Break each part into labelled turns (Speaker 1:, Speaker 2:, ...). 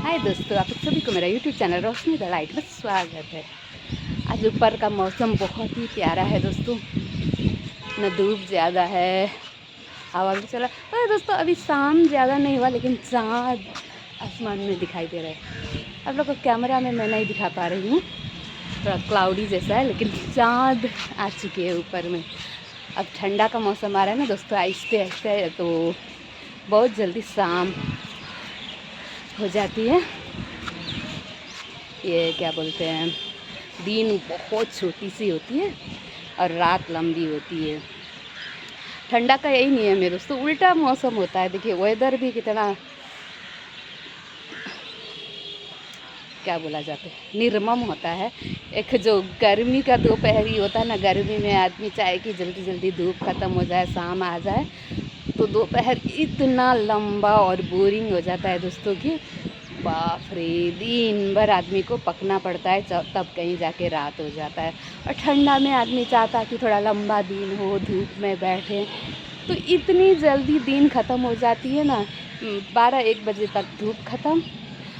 Speaker 1: हाय दोस्तों, आप सभी को मेरा YouTube channel Roshni the light में स्वागत है। आज ऊपर का मौसम बहुत ही प्यारा है दोस्तों, न धूप ज़्यादा है, हवा भी चला। अरे दोस्तों, अभी शाम ज़्यादा नहीं हुआ लेकिन चाँद आसमान में दिखाई दे रहा है। आप लोग को कैमरा में मैं नहीं दिखा पा रही हूँ, थोड़ा क्लाउडी जैसा है, लेकिन चाँद आ चुकी है ऊपर में। अब ठंडा का मौसम आ रहा है ना दोस्तों, आहिस्ते आहिस्ते तो बहुत जल्दी शाम हो जाती है। ये क्या बोलते हैं, दिन बहुत छोटी सी होती है और रात लंबी होती है। ठंडा का यही नियम है दोस्तों, उल्टा मौसम होता है। देखिए वेदर भी कितना, क्या बोला जाता है, निर्मम होता है। एक जो गर्मी का दोपहरी होता है ना, गर्मी में आदमी चाहे कि जल्दी जल्दी धूप ख़त्म हो जाए, शाम आ जाए, तो दोपहर इतना लंबा और बोरिंग हो जाता है दोस्तों कि बाप रे, दिन भर आदमी को पकना पड़ता है, तब कहीं जाके रात हो जाता है। और ठंडा में आदमी चाहता है कि थोड़ा लंबा दिन हो, धूप में बैठे, तो इतनी जल्दी दिन ख़त्म हो जाती है ना, 12-1 बजे तक धूप ख़त्म,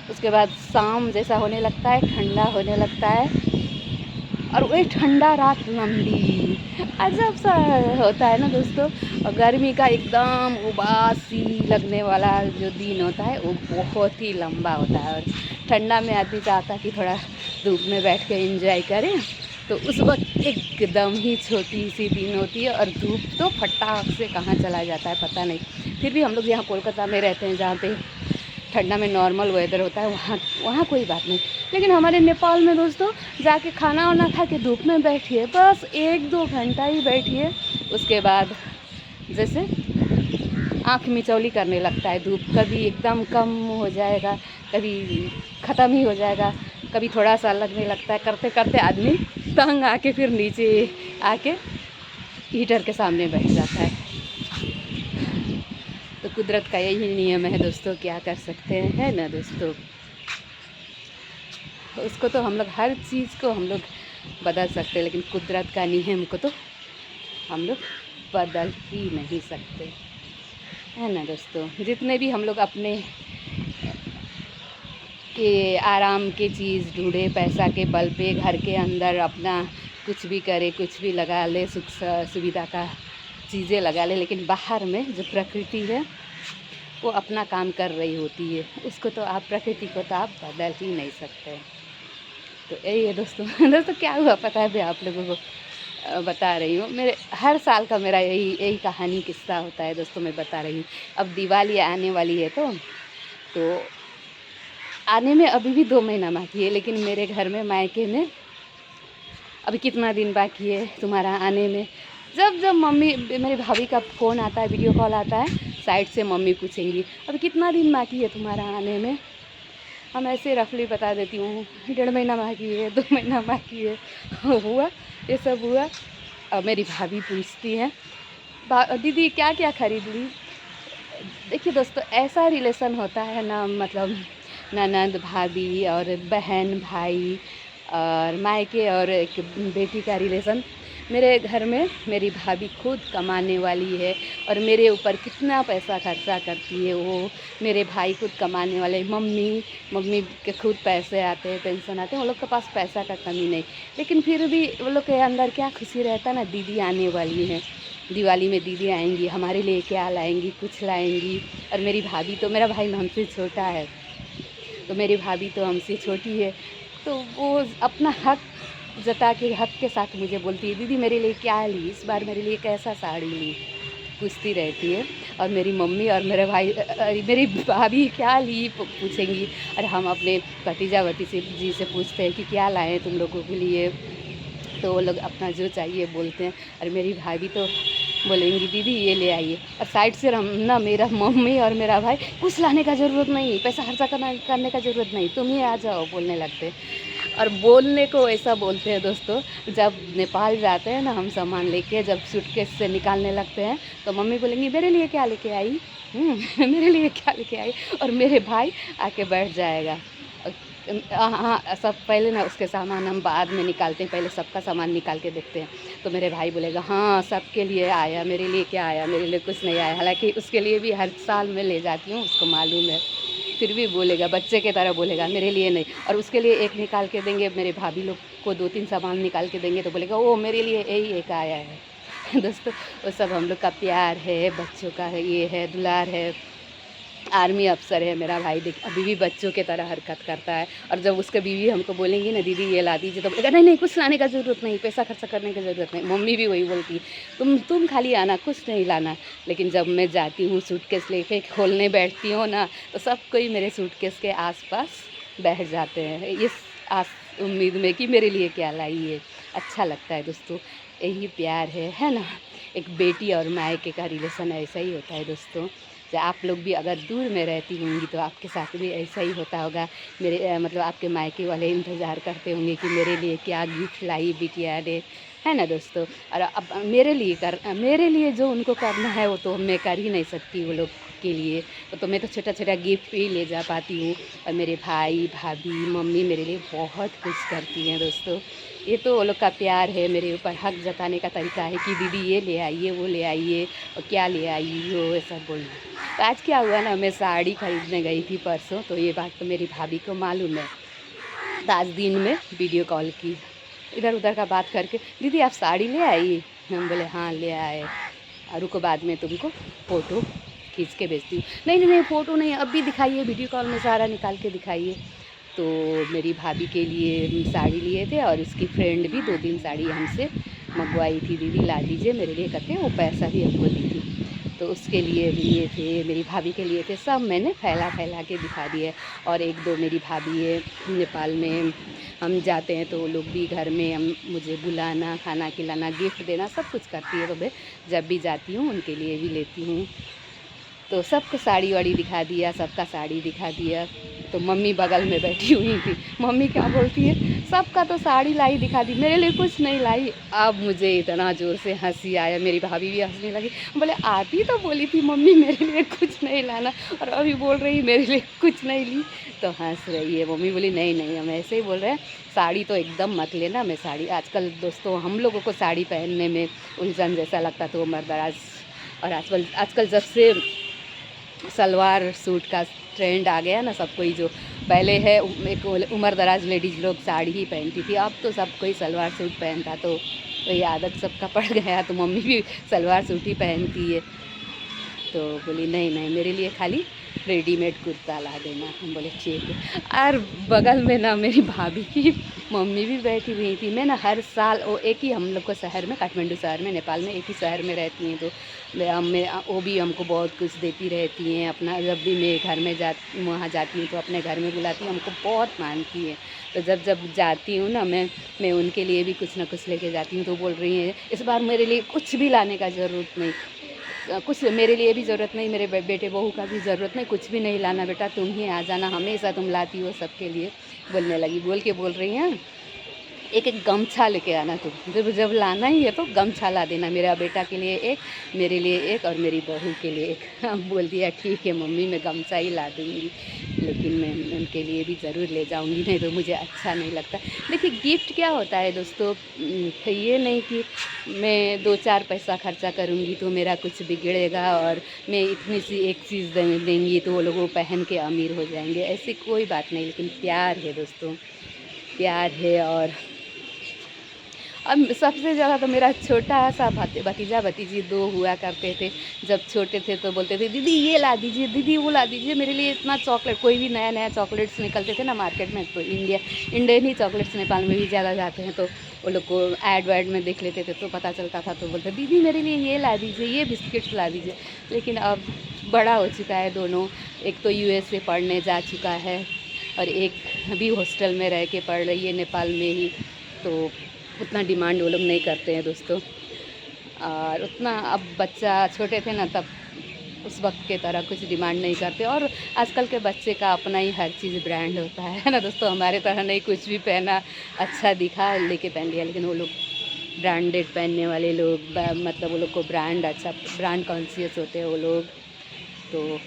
Speaker 1: उसके बाद शाम जैसा होने लगता है, ठंडा होने लगता है, और वही ठंडा रात लंबी, अजब सा होता है ना दोस्तों। और गर्मी का एकदम उबासी लगने वाला जो दिन होता है वो बहुत ही लंबा होता है। और ठंडा में आदमी चाहता है कि थोड़ा धूप में बैठ के एंजॉय करें, तो उस वक्त एकदम ही छोटी सी दिन होती है और धूप तो फटाक से कहाँ चला जाता है पता नहीं। फिर भी हम लोग यहाँ कोलकाता में रहते हैं, जहाँ पे ठंडा में नॉर्मल वेदर होता है, वहाँ कोई बात नहीं। लेकिन हमारे नेपाल में दोस्तों, जाके खाना वाना खा के धूप में बैठिए, बस 1-2 घंटा ही बैठिए, उसके बाद जैसे आँख मिचौली करने लगता है धूप। कभी एकदम कम हो जाएगा, कभी ख़त्म ही हो जाएगा, कभी थोड़ा सा लगने लगता है। करते करते आदमी तंग आके फिर नीचे आके हीटर के सामने बैठ जाता है। तो कुदरत का यही नियम है दोस्तों, क्या कर सकते हैं ना दोस्तों। उसको तो हम लोग, हर चीज़ को हम लोग बदल सकते हैं, लेकिन कुदरत का नियम को तो हम लोग बदल ही नहीं सकते, है ना दोस्तों। जितने भी हम लोग अपने के आराम के चीज़ ढूंढे, पैसा के बल पे घर के अंदर अपना कुछ भी करे, कुछ भी लगा ले, सुख सुविधा का चीज़ें लगा ले, लेकिन बाहर में जो प्रकृति है वो अपना काम कर रही होती है, उसको तो आप, प्रकृति को तो आप बदल ही नहीं सकते। तो यही है दोस्तों। दोस्तों क्या हुआ पता है, आप लोगों को बता रही हूँ। मेरे हर साल का मेरा यही कहानी किस्सा होता है दोस्तों, मैं बता रही हूँ। अब दिवाली आने वाली है, तो आने में अभी भी 2 महीना बाकी है, लेकिन मेरे घर में, मायके में, अभी कितना दिन बाकी है तुम्हारा आने में। जब जब मम्मी, मेरी भाभी का फ़ोन आता है, वीडियो कॉल आता है, साइड से मम्मी पूछेंगी अभी कितना दिन बाकी है तुम्हारा आने में। हम ऐसे रफली बता देती हूँ, 1.5 महीना बाकी है, 2 महीना बाकी है। हुआ, ये सब हुआ। अब मेरी भाभी पूछती हैं, दीदी क्या क्या खरीद ली। देखिए दोस्तों, ऐसा रिलेशन होता है ना, मतलब ननद भाभी और बहन भाई और मायके और एक बेटी का रिलेशन। मेरे घर में मेरी भाभी खुद कमाने वाली है और मेरे ऊपर कितना पैसा खर्चा करती है वो। मेरे भाई खुद कमाने वाले, मम्मी के खुद पैसे आते हैं, पेंशन आते हैं, वो लोग के पास पैसा का कमी नहीं। लेकिन फिर भी वो लोग के अंदर क्या खुशी रहता है ना, दीदी आने वाली है, दिवाली में दीदी आएंगी, हमारे लिए क्या लाएंगी, कुछ लाएंगी। और मेरी भाभी तो, मेरा भाई हमसे छोटा है, तो मेरी भाभी तो हमसे छोटी है, तो वो अपना हक जता के, हक के साथ मुझे बोलती है, दीदी मेरे लिए क्या ली, इस बार मेरे लिए कैसा साड़ी ली, पूछती रहती है। और मेरी मम्मी और मेरे भाई, मेरी भाभी क्या ली पूछेंगी, और हम अपने भतीजा भतीजी जी से पूछते हैं कि क्या लाए तुम लोगों के लिए, तो वो लोग अपना जो चाहिए बोलते हैं। और मेरी भाभी तो बोलेंगी दीदी ये ले आइए, और साइड से हम ना, मेरा मम्मी और मेरा भाई, कुछ लाने का ज़रूरत नहीं, पैसा खर्चा करने का ज़रूरत नहीं, तुम ही आ जाओ, बोलने लगते। और बोलने को ऐसा बोलते हैं दोस्तों, जब नेपाल जाते हैं ना हम सामान लेके, जब सूटकेस से निकालने लगते हैं, तो मम्मी बोलेंगी मेरे लिए क्या लेके आई, मेरे लिए क्या लेके आई, और मेरे भाई आके बैठ जाएगा। हाँ, सब पहले ना उसके सामान हम बाद में निकालते हैं, पहले सबका सामान निकाल के देखते हैं। तो मेरे भाई बोलेगा हाँ सबके लिए आया, मेरे लिए क्या आया, मेरे लिए कुछ नहीं आया। हालांकि उसके लिए भी हर साल मैं ले जाती हूँ, उसको मालूम है। फिर भी बोलेगा, बच्चे की तरह बोलेगा, मेरे लिए नहीं। और उसके लिए एक निकाल के देंगे, मेरे भाभी लोग को 2-3 सामान निकाल के देंगे तो बोलेगा ओ मेरे लिए यही एक आया है। दोस्तों वो सब हम लोग का प्यार है, बच्चों का है, ये है दुलार है। आर्मी अफ़सर है मेरा भाई, देख अभी भी बच्चों की तरह हरकत करता है। और जब उसके बीवी हमको बोलेंगी ना दीदी ये ला दीजिए, तो बोलेगा नहीं नहीं कुछ लाने का ज़रूरत नहीं, पैसा खर्चा करने की ज़रूरत नहीं। मम्मी भी वही बोलती है, तुम खाली आना, कुछ नहीं लाना। लेकिन जब मैं जाती हूँ सूटकेस लेके खोलने बैठती हूँ ना, तो सब कोई मेरे सूटकेस के आसपास बैठ जाते हैं इस आस उम्मीद में कि मेरे लिए क्या लाई है। अच्छा लगता है दोस्तों, यही प्यार है ना। एक बेटी और मायके का रिलेशन ऐसा ही होता है दोस्तों। तो आप लोग भी अगर दूर में रहती होंगी तो आपके साथ भी ऐसा ही होता होगा। मेरे मतलब आपके मायके वाले इंतज़ार करते होंगे कि मेरे लिए क्या गिफ्ट लाई बिटिया ने, है ना दोस्तों। और अब मेरे लिए जो उनको करना है वो तो मैं कर ही नहीं सकती वो लोग के लिए। तो मैं तो छोटा-छोटा गिफ्ट ही ले जा पाती हूँ। और मेरे भाई, भाभी, मम्मी मेरे लिए बहुत कुछ करती हैं दोस्तों। ये तो वो लोग का प्यार है मेरे ऊपर, हक जताने का तरीका है कि दीदी ये ले आइए, वो ले आइए और क्या ले आई हो, ये सब बोलना। तो आज क्या हुआ ना, मैं साड़ी खरीदने गई थी परसों, तो ये बात तो मेरी भाभी को मालूम है। तो आज दिन में वीडियो कॉल की, इधर उधर का बात करके, दीदी आप साड़ी ले आई? हम बोले हाँ ले आए। रुको बाद में तुमको फ़ोटो खींच के भेजती हूँ। नहीं नहीं नहीं फ़ोटो नहीं, अभी दिखाइए, वीडियो कॉल में सारा निकाल के दिखाइए। तो मेरी भाभी के लिए साड़ी लिए थे और उसकी फ्रेंड भी 2-3 साड़ी हमसे मंगवाई थी, दीदी ला दीजिए मेरे लिए करके, वो पैसा भी हमको दी थी। तो उसके लिए लिए थे, मेरी भाभी के लिए थे, सब मैंने फैला फैला के दिखा दिए। और 1-2 मेरी भाभी है नेपाल में, हम जाते हैं तो वो लोग भी घर में मुझे बुलाना, खाना खिलाना, गिफ्ट देना सब कुछ करती है। तो मैं जब भी जाती हूँ उनके लिए भी लेती हूँ। तो सबको साड़ी वाड़ी दिखा दिया, सबका साड़ी दिखा दिया। तो मम्मी बगल में बैठी हुई थी, मम्मी क्या बोलती है, सबका तो साड़ी लाई दिखा दी, मेरे लिए कुछ नहीं लाई। अब मुझे इतना ज़ोर से हंसी आया, मेरी भाभी भी हंसने लगी, बोले आती तो बोली थी मम्मी मेरे लिए कुछ नहीं लाना, और अभी बोल रही मेरे लिए कुछ नहीं ली। तो हंस रही है मम्मी, बोली नहीं नहीं हम ऐसे ही बोल रहे हैं, साड़ी तो एकदम मत लेना। मैं साड़ी आजकल दोस्तों हम लोगों को साड़ी पहनने में उलझन जैसा लगता, तो मर्दराज। और आजकल जब से सलवार सूट का ट्रेंड आ गया ना, सब कोई जो पहले है एक उम्र दराज लेडीज़ लोग साड़ी ही पहनती थी, अब तो सब कोई सलवार सूट पहनता, तो ये आदत सबका पड़ गया। तो मम्मी भी सलवार सूट ही पहनती है। तो बोली नहीं नहीं मेरे लिए खाली रेडीमेड कुर्ता ला देना। हम बोले ठीक है। और बगल में ना मेरी भाभी की मम्मी भी बैठी हुई थी। मैं ना हर साल वो एक ही हम लोग को शहर में, काठमांडू शहर में, नेपाल में एक ही शहर में रहती हैं। तो वो भी हमको बहुत कुछ देती रहती हैं। अपना जब भी मैं घर में वहाँ जाती हूँ तो अपने घर में बुलाती हूँ, हमको बहुत मानती है। तो जब जाती हूँ ना मैं उनके लिए भी कुछ ना कुछ लेके जाती हूँ। तो बोल रही हैं इस बार मेरे लिए कुछ भी लाने का ज़रूरत नहीं, कुछ मेरे लिए भी ज़रूरत नहीं, मेरे बेटे बहू का भी ज़रूरत नहीं, कुछ भी नहीं लाना बेटा, तुम ही आ जाना, हमेशा तुम लाती हो सबके लिए। बोलने लगी, बोल रही हैं एक गमछा लेके आना तुम, जब लाना ही है तो गमछा ला देना, मेरा बेटा के लिए एक, मेरे लिए एक और मेरी बहू के लिए एक। बोल दिया ठीक है मम्मी मैं गमछा ही ला दूँगी, लेकिन मैं उनके लिए भी ज़रूर ले जाऊँगी, नहीं तो मुझे अच्छा नहीं लगता। देखिए गिफ्ट क्या होता है दोस्तों, ये नहीं कि मैं 2-4 पैसा खर्चा करूँगी तो मेरा कुछ बिगड़ेगा और मैं इतनी सी एक चीज़ देंगी तो वो लोग वो पहन के अमीर हो जाएंगे, ऐसी कोई बात नहीं। लेकिन प्यार है दोस्तों, प्यार है। और अब सबसे ज़्यादा तो मेरा छोटा सा भतीजा भतीजी 2 हुआ करते थे। जब छोटे थे तो बोलते थे दीदी ये ला दीजिए, दीदी वो ला दीजिए, मेरे लिए इतना चॉकलेट, कोई भी नया नया चॉकलेट्स निकलते थे ना मार्केट में, तो इंडियन ही चॉकलेट्स नेपाल में भी ज़्यादा जाते हैं, तो वो लोग को ऐड वैड में देख लेते थे तो पता चलता था, तो बोलते दीदी मेरे लिए ये ला दीजिए, ये बिस्किट्स ला दीजिए। लेकिन अब बड़ा हो चुका है दोनों, एक तो USA पढ़ने जा चुका है और एक अभी हॉस्टल में रह के पढ़ रही है नेपाल में ही। तो उतना डिमांड वो लोग नहीं करते हैं दोस्तों। और उतना अब बच्चा छोटे थे ना तब उस वक्त के तरह कुछ डिमांड नहीं करते। और आजकल के बच्चे का अपना ही हर चीज़ ब्रांड होता है ना दोस्तों, हमारे तरह नहीं, कुछ भी पहना अच्छा दिखा लेके पहन लिया। लेकिन वो लोग ब्रांडेड पहनने वाले लोग, मतलब वो लोग को ब्रांड अच्छा, ब्रांड कॉन्शियस होते हैं वो लोग। तो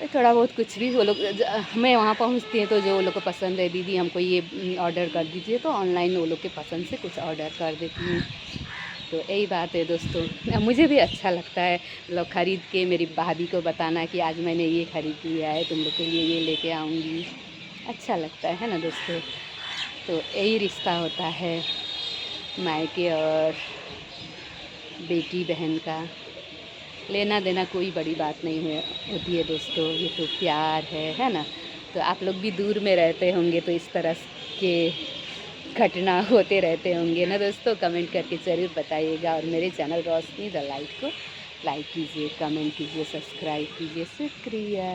Speaker 1: थोड़ा बहुत कुछ भी वो लोग हमें वहाँ पहुँचती हैं तो जो वो लोग को पसंद है, दीदी हमको ये ऑर्डर कर दीजिए, तो ऑनलाइन वो लोग के पसंद से कुछ ऑर्डर कर देती हूँ। तो यही बात है दोस्तों, मुझे भी अच्छा लगता है मतलब ख़रीद के मेरी भाभी को बताना कि आज मैंने ये ख़रीद लिया है, तुम लोग के लिए ये लेके आऊँगी। अच्छा लगता है ना दोस्तों। तो यही रिश्ता होता है मायके और बेटी बहन का। लेना देना कोई बड़ी बात नहीं होती है दोस्तों, ये तो प्यार है ना। तो आप लोग भी दूर में रहते होंगे तो इस तरह के घटना होते रहते होंगे ना दोस्तों। कमेंट करके ज़रूर बताइएगा और मेरे चैनल रोशनी द लाइट को लाइक कीजिए, कमेंट कीजिए, सब्सक्राइब कीजिए। शुक्रिया।